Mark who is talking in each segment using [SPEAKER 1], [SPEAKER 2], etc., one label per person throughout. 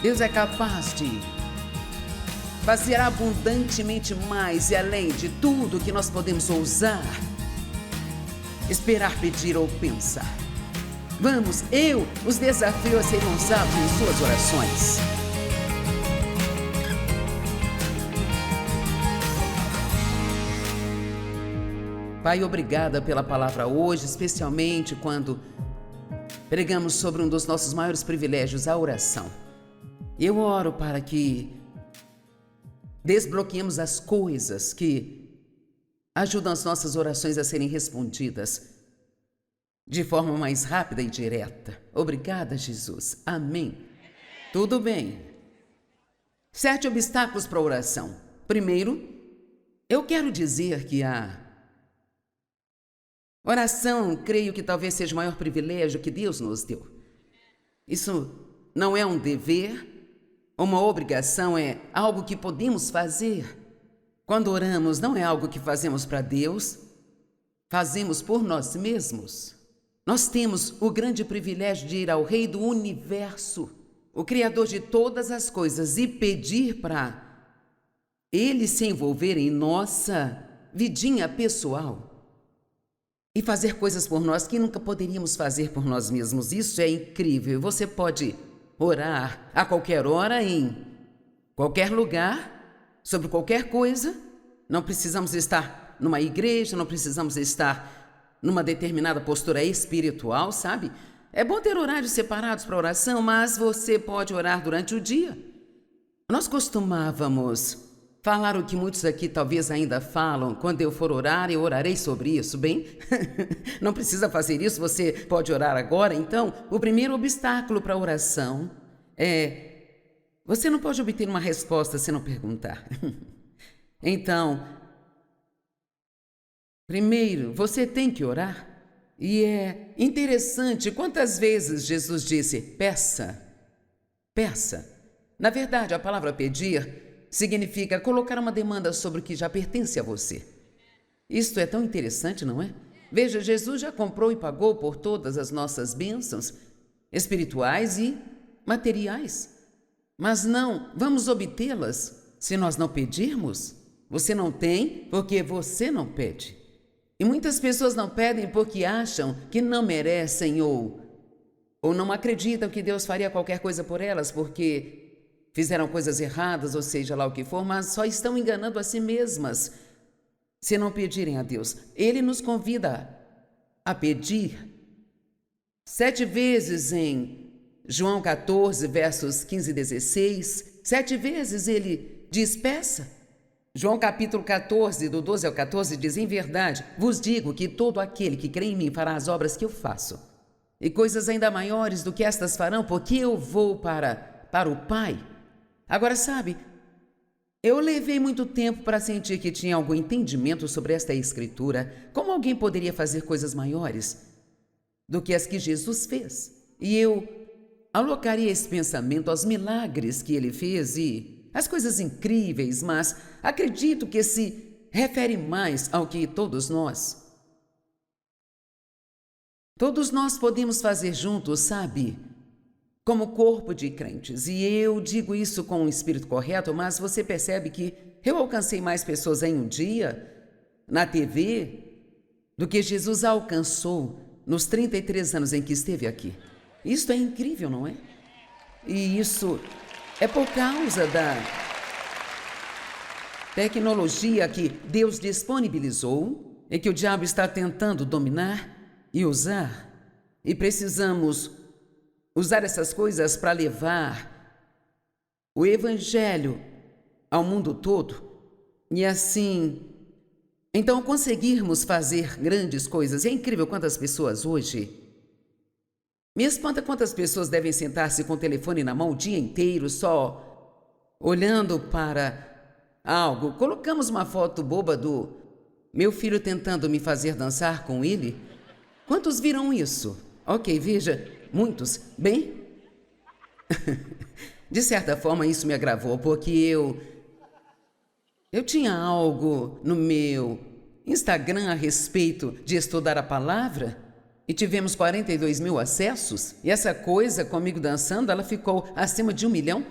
[SPEAKER 1] Deus é capaz de fazer abundantemente mais e além de tudo que nós podemos ousar, esperar, pedir ou pensar. Vamos, eu os desafio a serem ousados em suas orações. Pai, obrigada pela palavra hoje, especialmente quando pregamos sobre um dos nossos maiores privilégios, a oração. Eu oro para que desbloqueemos as coisas que ajudam as nossas orações a serem respondidas de forma mais rápida e direta. Obrigada, Jesus. Amém. Tudo bem. 7 obstáculos para a oração. Primeiro, eu quero dizer que a oração, creio que talvez seja o maior privilégio que Deus nos deu. Isso não é um dever, uma obrigação, é algo que podemos fazer. Quando oramos, não é algo que fazemos para Deus, fazemos por nós mesmos. Nós temos o grande privilégio de ir ao Rei do Universo, o Criador de todas as coisas, e pedir para Ele se envolver em nossa vidinha pessoal e fazer coisas por nós que nunca poderíamos fazer por nós mesmos. Isso é incrível. Você pode orar a qualquer hora, em qualquer lugar, sobre qualquer coisa. Não precisamos estar numa igreja, não precisamos estar numa determinada postura espiritual, sabe? É bom ter horários separados para oração, mas você pode orar durante o dia. Nós costumávamos falar o que muitos aqui talvez ainda falam: quando eu for orar, eu orarei sobre isso. Bem, não precisa fazer isso, você pode orar agora. Então, o primeiro obstáculo para a oração é: você não pode obter uma resposta se não perguntar. Então, primeiro, você tem que orar. E é interessante quantas vezes Jesus disse: peça, peça. Na verdade, a palavra pedir significa colocar uma demanda sobre o que já pertence a você. Isto é tão interessante, não é? Veja, Jesus já comprou e pagou por todas as nossas bênçãos espirituais e materiais. Mas não vamos obtê-las se nós não pedirmos. Você não tem porque você não pede. E muitas pessoas não pedem porque acham que não merecem ou não acreditam que Deus faria qualquer coisa por elas porque fizeram coisas erradas, ou seja lá o que for, mas só estão enganando a si mesmas se não pedirem a Deus. Ele nos convida a pedir 7 vezes em João 14, versos 15 e 16. 7 vezes ele diz: peça. João capítulo 14, do 12 ao 14, diz: em verdade, vos digo que todo aquele que crê em mim fará as obras que eu faço, e coisas ainda maiores do que estas farão, porque eu vou para o Pai. Agora, sabe, eu levei muito tempo para sentir que tinha algum entendimento sobre esta escritura. Como alguém poderia fazer coisas maiores do que as que Jesus fez? E eu alocaria esse pensamento aos milagres que ele fez e às coisas incríveis, mas acredito que se refere mais ao que todos nós podemos fazer juntos, sabe? Como corpo de crentes. E eu digo isso com um espírito correto, mas você percebe que eu alcancei mais pessoas em um dia, na TV, do que Jesus alcançou nos 33 anos em que esteve aqui. Isso é incrível, não é? E isso é por causa da tecnologia que Deus disponibilizou e que o diabo está tentando dominar e usar. E precisamos usar essas coisas para levar o Evangelho ao mundo todo e assim, então, conseguirmos fazer grandes coisas. E é incrível quantas pessoas hoje, me espanta quantas pessoas devem sentar-se com o telefone na mão o dia inteiro só olhando para algo. Colocamos uma foto boba do meu filho tentando me fazer dançar com ele. Quantos viram isso? Ok, veja, muitos. Bem, de certa forma isso me agravou, porque eu tinha algo no meu Instagram a respeito de estudar a palavra, e tivemos 42 mil acessos, e essa coisa comigo dançando, ela ficou acima de 1,4 milhão.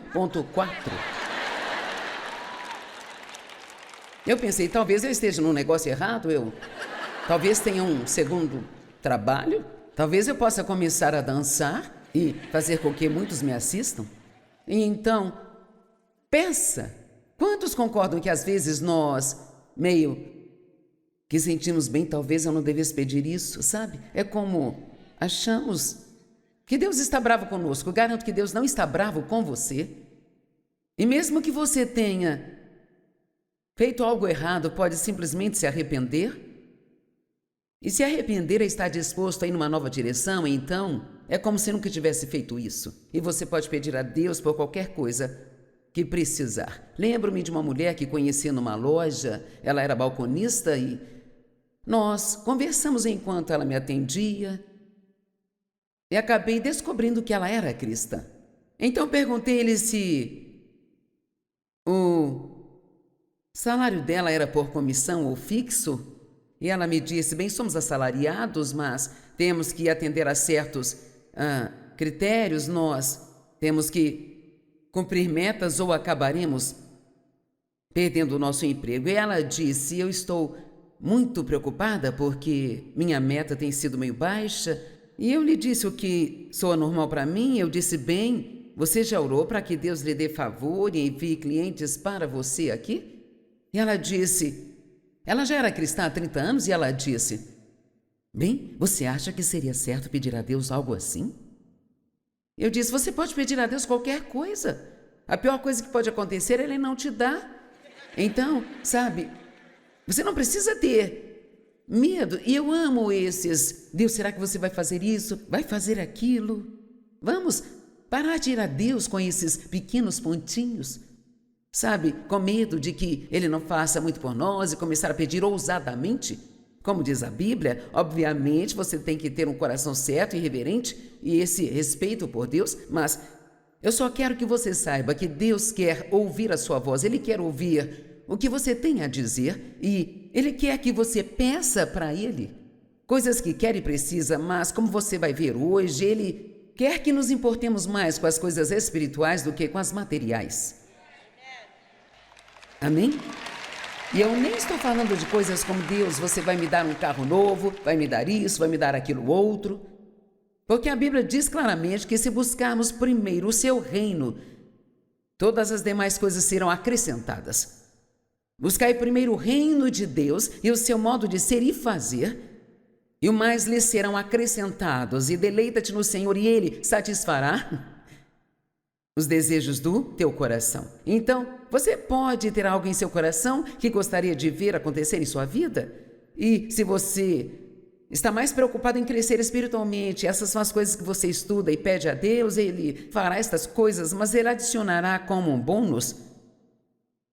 [SPEAKER 1] Eu pensei, talvez eu esteja num negócio errado, talvez tenha um segundo trabalho, talvez eu possa começar a dançar e fazer com que muitos me assistam. E então, pensa, quantos concordam que às vezes nós meio que sentimos bem, talvez eu não devesse pedir isso, sabe? É como achamos que Deus está bravo conosco. Eu garanto que Deus não está bravo com você. E mesmo que você tenha feito algo errado, pode simplesmente se arrepender. E se arrepender é estar disposto a ir numa nova direção, então é como se nunca tivesse feito isso. E você pode pedir a Deus por qualquer coisa que precisar. Lembro-me de uma mulher que conheci numa loja, ela era balconista e nós conversamos enquanto ela me atendia e acabei descobrindo que ela era cristã. Então perguntei-lhe se o salário dela era por comissão ou fixo e ela me disse, bem, somos assalariados, mas temos que atender a certos critérios, nós temos que cumprir metas ou acabaremos perdendo o nosso emprego. E ela disse, eu estou muito preocupada porque minha meta tem sido meio baixa. E eu lhe disse o que soa normal para mim. Eu disse, bem, você já orou para que Deus lhe dê favor e envie clientes para você aqui? E ela disse, ela já era cristã há 30 anos e ela disse, bem, você acha que seria certo pedir a Deus algo assim? Eu disse, você pode pedir a Deus qualquer coisa. A pior coisa que pode acontecer é Ele não te dar. Então, sabe, você não precisa ter medo. E eu amo esses, Deus, será que você vai fazer isso? Vai fazer aquilo? Vamos parar de ir a Deus com esses pequenos pontinhos, sabe? Com medo de que Ele não faça muito por nós e começar a pedir ousadamente. Como diz a Bíblia, obviamente você tem que ter um coração certo e reverente e esse respeito por Deus, mas eu só quero que você saiba que Deus quer ouvir a sua voz, Ele quer ouvir o que você tem a dizer e Ele quer que você peça para Ele coisas que quer e precisa, mas como você vai ver hoje, Ele quer que nos importemos mais com as coisas espirituais do que com as materiais. Amém? E eu nem estou falando de coisas como Deus, você vai me dar um carro novo, vai me dar isso, vai me dar aquilo outro. Porque a Bíblia diz claramente que se buscarmos primeiro o seu reino, todas as demais coisas serão acrescentadas. Buscai primeiro o reino de Deus e o seu modo de ser e fazer, e o mais lhes serão acrescentados. E deleita-te no Senhor e Ele satisfará os desejos do teu coração. Então, você pode ter algo em seu coração que gostaria de ver acontecer em sua vida? E se você está mais preocupado em crescer espiritualmente, essas são as coisas que você estuda e pede a Deus, Ele fará estas coisas, mas Ele adicionará como um bônus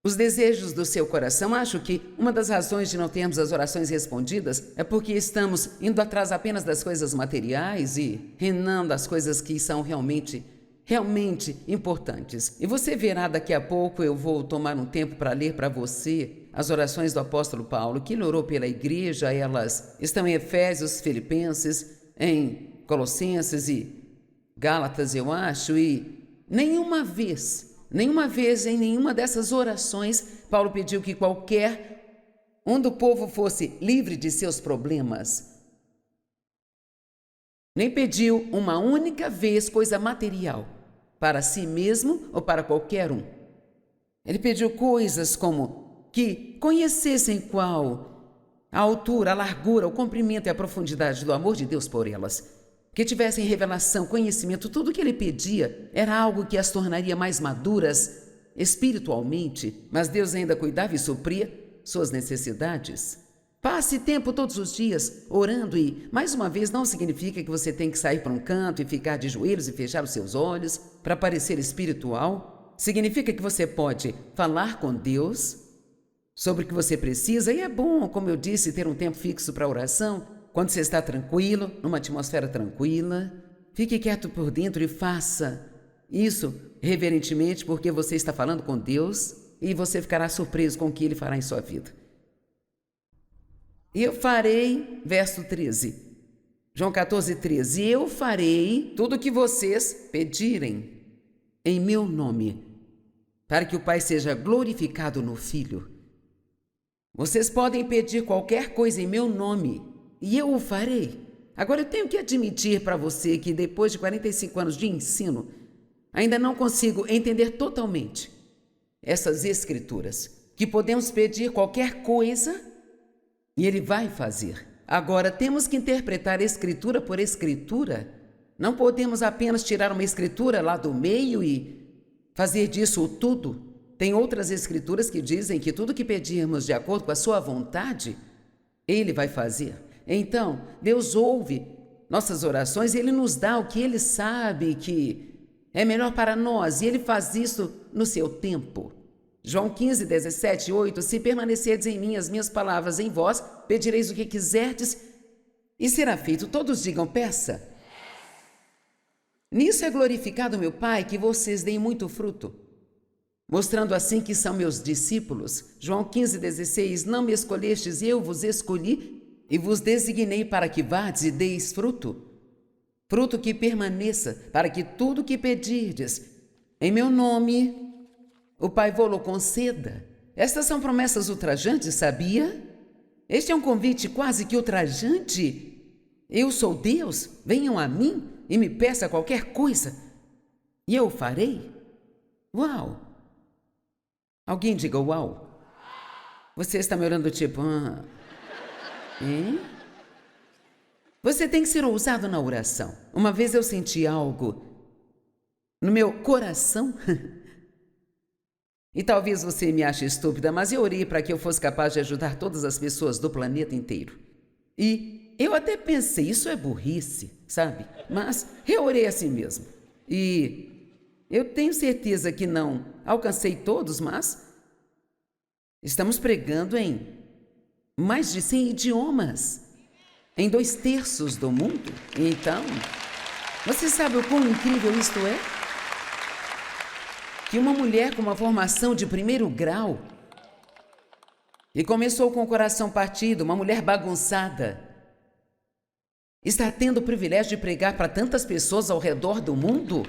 [SPEAKER 1] os desejos do seu coração. Acho que uma das razões de não termos as orações respondidas é porque estamos indo atrás apenas das coisas materiais e renando as coisas que são realmente importantes. E você verá daqui a pouco, eu vou tomar um tempo para ler para você as orações do apóstolo Paulo, que ele orou pela igreja. Elas estão em Efésios, Filipenses, em Colossenses e Gálatas, eu acho, e nenhuma vez em nenhuma dessas orações, Paulo pediu que qualquer um do povo fosse livre de seus problemas. Nem pediu uma única vez coisa material para si mesmo ou para qualquer um. Ele pediu coisas como que conhecessem qual a altura, a largura, o comprimento e a profundidade do amor de Deus por elas. Que tivessem revelação, conhecimento. Tudo o que ele pedia era algo que as tornaria mais maduras espiritualmente, mas Deus ainda cuidava e supria suas necessidades. Passe tempo todos os dias orando e, mais uma vez, não significa que você tem que sair para um canto e ficar de joelhos e fechar os seus olhos para parecer espiritual. Significa que você pode falar com Deus sobre o que você precisa, e é bom, como eu disse, ter um tempo fixo para oração. Quando você está tranquilo, numa atmosfera tranquila, fique quieto por dentro e faça isso reverentemente, porque você está falando com Deus e você ficará surpreso com o que Ele fará em sua vida. E eu farei, verso 13, João 14:13. Eu farei tudo o que vocês pedirem em meu nome, para que o Pai seja glorificado no Filho. Vocês podem pedir qualquer coisa em meu nome e eu o farei. Agora eu tenho que admitir para você que depois de 45 anos de ensino, ainda não consigo entender totalmente essas escrituras, que podemos pedir qualquer coisa e ele vai fazer. Agora temos que interpretar escritura por escritura. Não podemos apenas tirar uma escritura lá do meio e fazer disso tudo. Tem outras escrituras que dizem que tudo que pedirmos de acordo com a sua vontade, ele vai fazer. Então, Deus ouve nossas orações e ele nos dá o que ele sabe que é melhor para nós, e ele faz isso no seu tempo. João 15:17-8. Se permanecerdes em mim, as minhas palavras em vós, pedireis o que quiserdes e será feito. Todos digam: peça. Nisso é glorificado meu Pai, que vocês deem muito fruto, mostrando assim que são meus discípulos. João 15:16. Não me escolhestes, eu vos escolhi e vos designei para que vades e deis fruto, fruto que permaneça, para que tudo que pedirdes em meu nome, o Pai vô-lo conceda. Estas são promessas ultrajantes, sabia? Este é um convite quase que ultrajante. Eu sou Deus, venham a mim e me peça qualquer coisa, e eu farei. Uau! Alguém diga uau. Você está me olhando tipo, hein? Você tem que ser ousado na oração. Uma vez eu senti algo no meu coração e talvez você me ache estúpida, mas eu orei para que eu fosse capaz de ajudar todas as pessoas do planeta inteiro. E eu até pensei, isso é burrice, sabe? Mas eu orei assim mesmo. E eu tenho certeza que não alcancei todos, mas estamos pregando em mais de 100 idiomas, em 2/3 do mundo. Então, você sabe o quão incrível isto é? Que uma mulher com uma formação de 1º grau e começou com o coração partido, uma mulher bagunçada, está tendo o privilégio de pregar para tantas pessoas ao redor do mundo?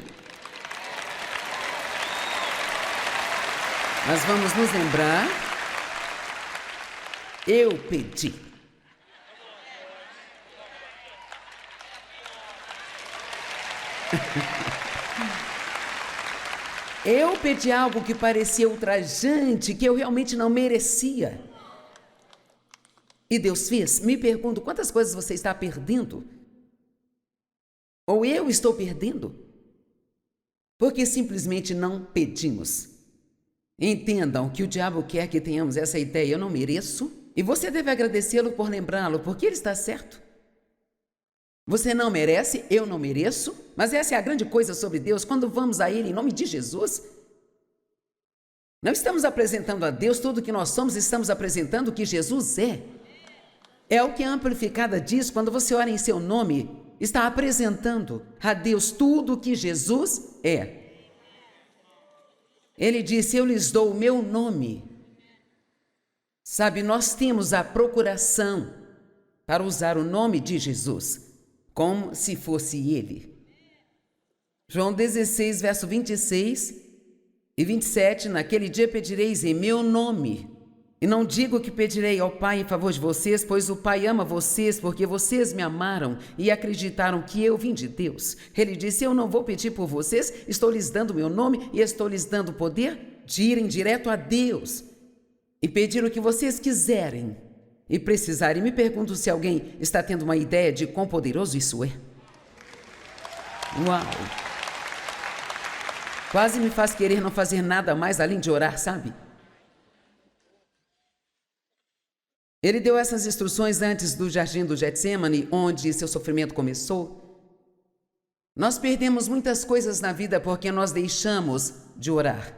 [SPEAKER 1] Mas vamos nos lembrar, eu pedi. Eu pedi algo que parecia ultrajante, que eu realmente não merecia. E Deus fez. Me pergunto, quantas coisas você está perdendo? Ou eu estou perdendo? Porque simplesmente não pedimos. Entendam que o diabo quer que tenhamos essa ideia, eu não mereço. E você deve agradecê-lo por lembrá-lo, porque ele está certo. Você não merece, eu não mereço, mas essa é a grande coisa sobre Deus. Quando vamos a Ele em nome de Jesus, não estamos apresentando a Deus tudo o que nós somos, estamos apresentando o que Jesus é. É o que a Amplificada diz, quando você ora em seu nome, está apresentando a Deus tudo o que Jesus é. Ele disse, eu lhes dou o meu nome. Sabe, nós temos a procuração para usar o nome de Jesus como se fosse ele. João 16, verso 26 e 27, naquele dia pedireis em meu nome. E não digo que pedirei ao Pai em favor de vocês, pois o Pai ama vocês, porque vocês me amaram e acreditaram que eu vim de Deus. Ele disse, eu não vou pedir por vocês, estou lhes dando meu nome e estou lhes dando o poder de irem direto a Deus e pedir o que vocês quiserem e precisarem. Me pergunto se alguém está tendo uma ideia de quão poderoso isso é. Uau! Quase me faz querer não fazer nada mais além de orar, sabe? Ele deu essas instruções antes do jardim do Getsêmani, onde seu sofrimento começou. Nós perdemos muitas coisas na vida porque nós deixamos de orar.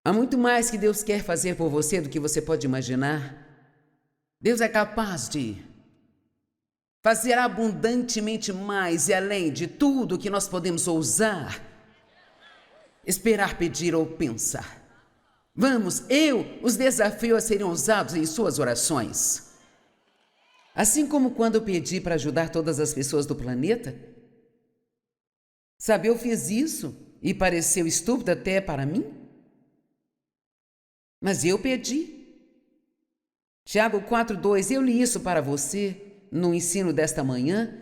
[SPEAKER 1] Há muito mais que Deus quer fazer por você do que você pode imaginar. Deus é capaz de fazer abundantemente mais e além de tudo que nós podemos ousar, esperar, pedir ou pensar. Vamos, eu os desafio a serem ousados em suas orações. Assim como quando eu pedi para ajudar todas as pessoas do planeta. Sabe, eu fiz isso e pareceu estúpido até para mim. Mas eu pedi. Tiago 4:2, eu li isso para você no ensino desta manhã.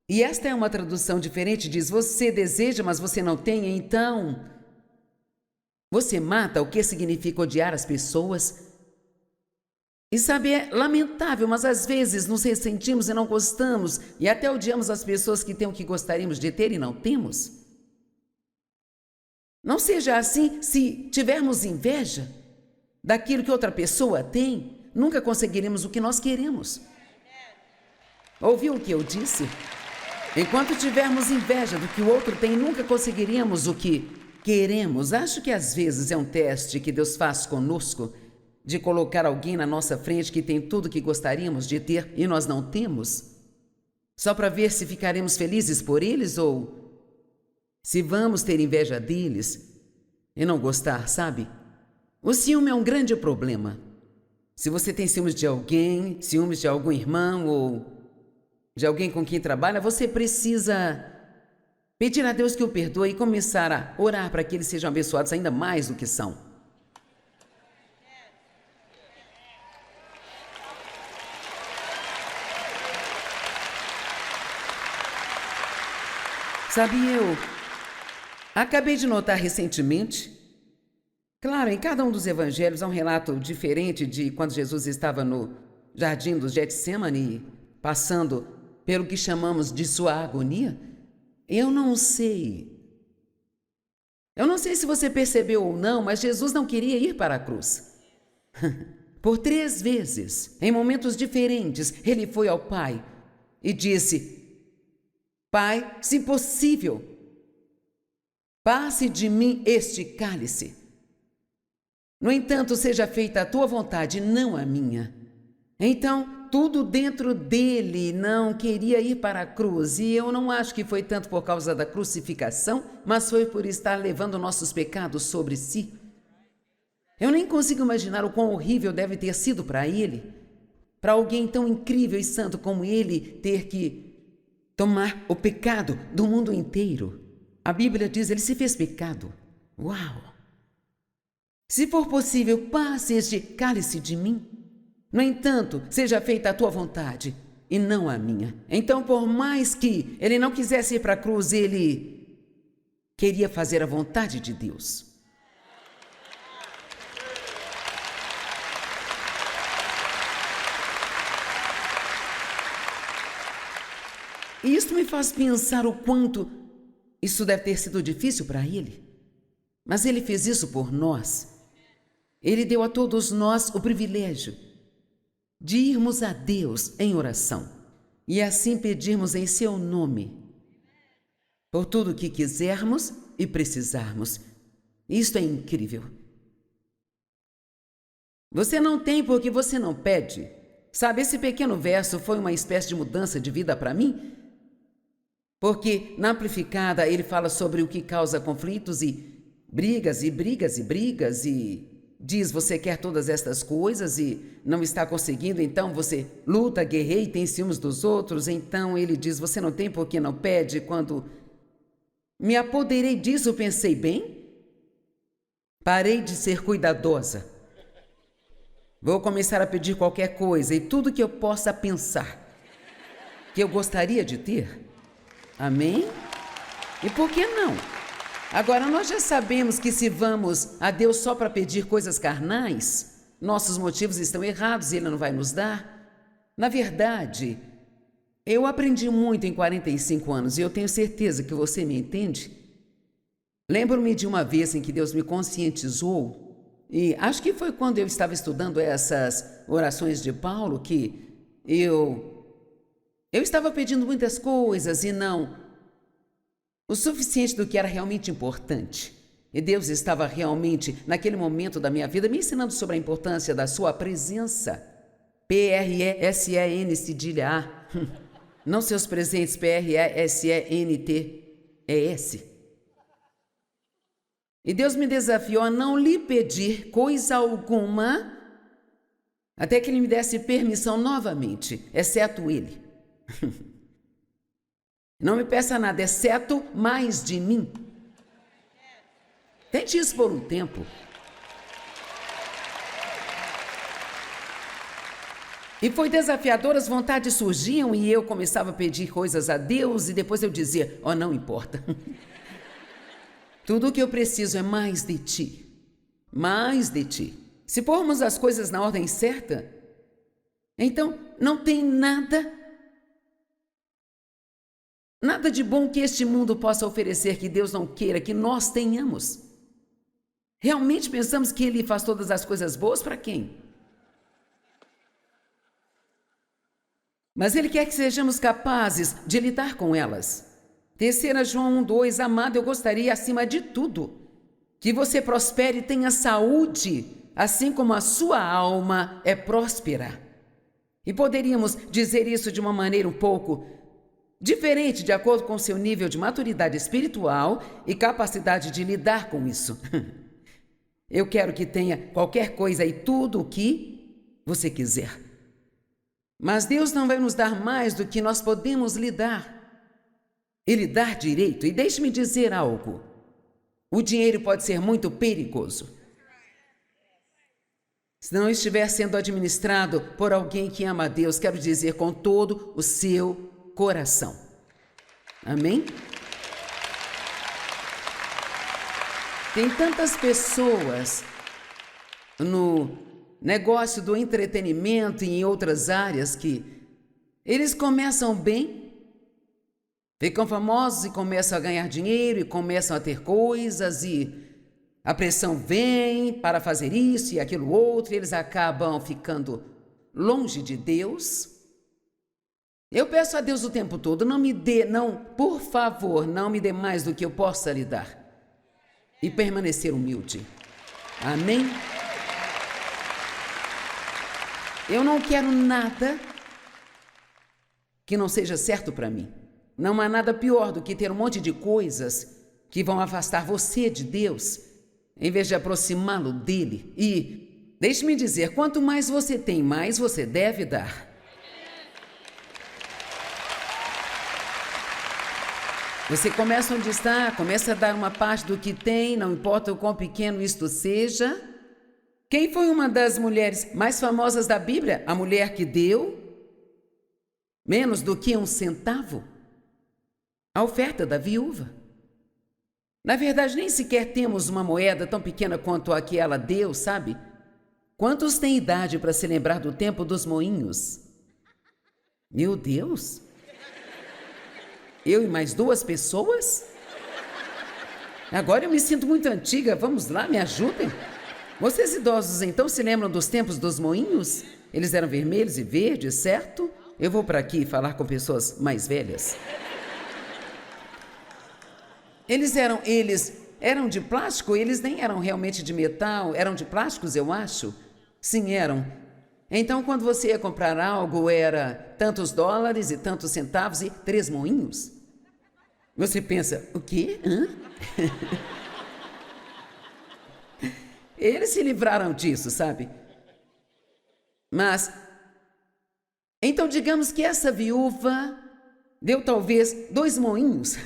[SPEAKER 1] E esta é uma tradução diferente, diz, você deseja, mas você não tem, então você mata, o que significa odiar as pessoas. E sabe, é lamentável, mas às vezes nos ressentimos e não gostamos, e até odiamos as pessoas que têm o que gostaríamos de ter e não temos. Não seja assim. Se tivermos inveja daquilo que outra pessoa tem, nunca conseguiremos o que nós queremos. Ouviu o que eu disse? Enquanto tivermos inveja do que o outro tem, nunca conseguiríamos o que queremos. Acho que às vezes é um teste que Deus faz conosco, de colocar alguém na nossa frente que tem tudo que gostaríamos de ter e nós não temos, só para ver se ficaremos felizes por eles ou se vamos ter inveja deles e não gostar, sabe? O ciúme é um grande problema. Se você tem ciúmes de alguém, ciúmes de algum irmão ou de alguém com quem trabalha, você precisa pedir a Deus que o perdoe e começar a orar para que eles sejam abençoados ainda mais do que são. Sabe, eu acabei de notar recentemente, claro, em cada um dos evangelhos há um relato diferente de quando Jesus estava no jardim do Getsemane, passando pelo que chamamos de sua agonia. Eu não sei se você percebeu ou não, mas Jesus não queria ir para a cruz. Por 3 vezes, em momentos diferentes, ele foi ao Pai e disse: Pai, se possível, passe de mim este cálice. No entanto, seja feita a tua vontade, não a minha. Então, tudo dentro dele não queria ir para a cruz, e eu não acho que foi tanto por causa da crucificação, mas foi por estar levando nossos pecados sobre si. Eu nem consigo imaginar o quão horrível deve ter sido para ele, para alguém tão incrível e santo como ele, ter que tomar o pecado do mundo inteiro. A Bíblia diz, ele se fez pecado. Uau! Se for possível, passe este cálice de mim. No entanto, seja feita a tua vontade e não a minha. Então, por mais que ele não quisesse ir para a cruz, ele queria fazer a vontade de Deus. E isso me faz pensar o quanto isso deve ter sido difícil para ele. Mas ele fez isso por nós. Ele deu a todos nós o privilégio de irmos a Deus em oração e assim pedirmos em seu nome por tudo o que quisermos e precisarmos. Isto é incrível. Você não tem porque você não pede. Sabe, esse pequeno verso foi uma espécie de mudança de vida para mim, porque na Amplificada ele fala sobre o que causa conflitos e brigas e brigas e brigas e diz, você quer todas estas coisas e não está conseguindo, então você luta, guerreia e tem ciúmes dos outros. Então ele diz, você não tem porque não pede. Quando me apoderei disso, pensei, bem, parei de ser cuidadosa. Vou começar a pedir qualquer coisa e tudo que eu possa pensar que eu gostaria de ter. Amém? E por que não? Agora, nós já sabemos que se vamos a Deus só para pedir coisas carnais, nossos motivos estão errados e Ele não vai nos dar. Na verdade, eu aprendi muito em 45 anos e eu tenho certeza que você me entende. Lembro-me de uma vez em que Deus me conscientizou, e acho que foi quando eu estava estudando essas orações de Paulo, que eu estava pedindo muitas coisas e não o suficiente do que era realmente importante. E Deus estava realmente, naquele momento da minha vida, me ensinando sobre a importância da sua presença. P-R-E-S-E-N, cedilha A. Não seus presentes, P-R-E-S-E-N-T-E-S. E Deus me desafiou a não lhe pedir coisa alguma até que ele me desse permissão novamente, exceto ele. Não me peça nada, exceto mais de mim. Tente isso por um tempo. E foi desafiador, as vontades surgiam e eu começava a pedir coisas a Deus e depois eu dizia, oh, não importa. Tudo o que eu preciso é mais de ti. Mais de ti. Se pormos as coisas na ordem certa, então não tem nada de bom que este mundo possa oferecer que Deus não queira que nós tenhamos. Realmente pensamos que Ele faz todas as coisas boas para quem? Mas Ele quer que sejamos capazes de lidar com elas. 3 João 1:2, amado, eu gostaria acima de tudo que você prospere e tenha saúde, assim como a sua alma é próspera. E poderíamos dizer isso de uma maneira um pouco diferente, de acordo com seu nível de maturidade espiritual e capacidade de lidar com isso. Eu quero que tenha qualquer coisa e tudo o que você quiser. Mas Deus não vai nos dar mais do que nós podemos lidar. E lidar direito. E deixe-me dizer algo. O dinheiro pode ser muito perigoso. Se não estiver sendo administrado por alguém que ama a Deus, quero dizer, com todo o seu coração. Amém? Tem tantas pessoas no negócio do entretenimento e em outras áreas que eles começam bem, ficam famosos e começam a ganhar dinheiro e começam a ter coisas e a pressão vem para fazer isso e aquilo outro e eles acabam ficando longe de Deus. Eu peço a Deus o tempo todo, por favor, não me dê mais do que eu possa lhe dar e permanecer humilde. Amém? Eu não quero nada que não seja certo para mim. Não há nada pior do que ter um monte de coisas que vão afastar você de Deus, em vez de aproximá-lo dele. E, deixe-me dizer, quanto mais você tem, mais você deve dar. Você começa onde está, começa a dar uma parte do que tem, não importa o quão pequeno isto seja. Quem foi uma das mulheres mais famosas da Bíblia? A mulher que deu menos do que 1 centavo? A oferta da viúva. Na verdade, nem sequer temos uma moeda tão pequena quanto a que ela deu, sabe? Quantos têm idade para se lembrar do tempo dos moinhos? Meu Deus! Eu e mais 2 pessoas? Agora eu me sinto muito antiga. Vamos lá, me ajudem. Vocês idosos então se lembram dos tempos dos moinhos? Eles eram vermelhos e verdes, certo? Eu vou para aqui falar com pessoas mais velhas. Eles eram de plástico? Eles nem eram realmente de metal. Eram de plásticos, eu acho. Sim, eram. Então, quando você ia comprar algo, era tantos dólares e tantos centavos e 3 moinhos. Você pensa, o quê? Hã? Eles se livraram disso, sabe? Mas, então digamos que essa viúva deu talvez 2 moinhos,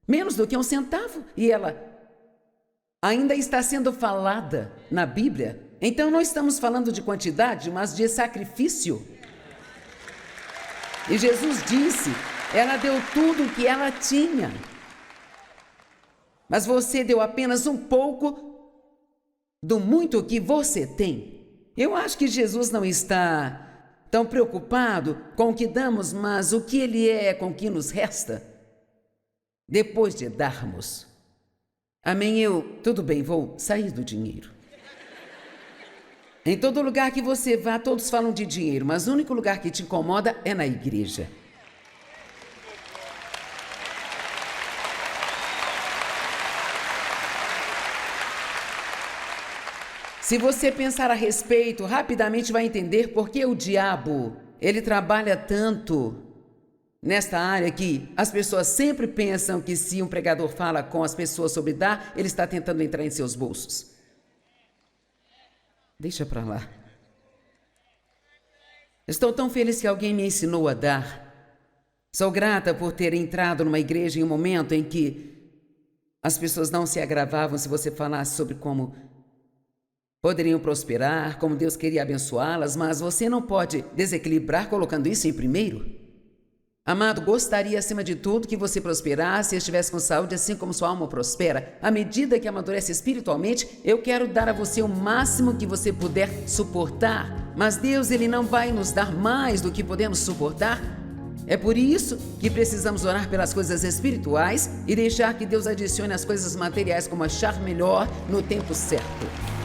[SPEAKER 1] menos do que 1 centavo, e ela ainda está sendo falada na Bíblia. Então não estamos falando de quantidade, mas de sacrifício. E Jesus disse, ela deu tudo o que ela tinha. Mas você deu apenas um pouco do muito que você tem. Eu acho que Jesus não está tão preocupado com o que damos, mas o que Ele é com o que nos resta depois de darmos. Amém? Tudo bem, vou sair do dinheiro. Em todo lugar que você vá, todos falam de dinheiro, mas o único lugar que te incomoda é na igreja. Se você pensar a respeito, rapidamente vai entender por que o diabo, ele trabalha tanto nesta área que as pessoas sempre pensam que se um pregador fala com as pessoas sobre dar, ele está tentando entrar em seus bolsos. Deixa para lá. Estou tão feliz que alguém me ensinou a dar. Sou grata por ter entrado numa igreja em um momento em que as pessoas não se agravavam se você falasse sobre como poderiam prosperar, como Deus queria abençoá-las, mas você não pode desequilibrar colocando isso em primeiro. Amado, gostaria acima de tudo que você prosperasse e estivesse com saúde assim como sua alma prospera. À medida que amadurece espiritualmente, eu quero dar a você o máximo que você puder suportar. Mas Deus, Ele não vai nos dar mais do que podemos suportar. É por isso que precisamos orar pelas coisas espirituais e deixar que Deus adicione as coisas materiais como achar melhor no tempo certo.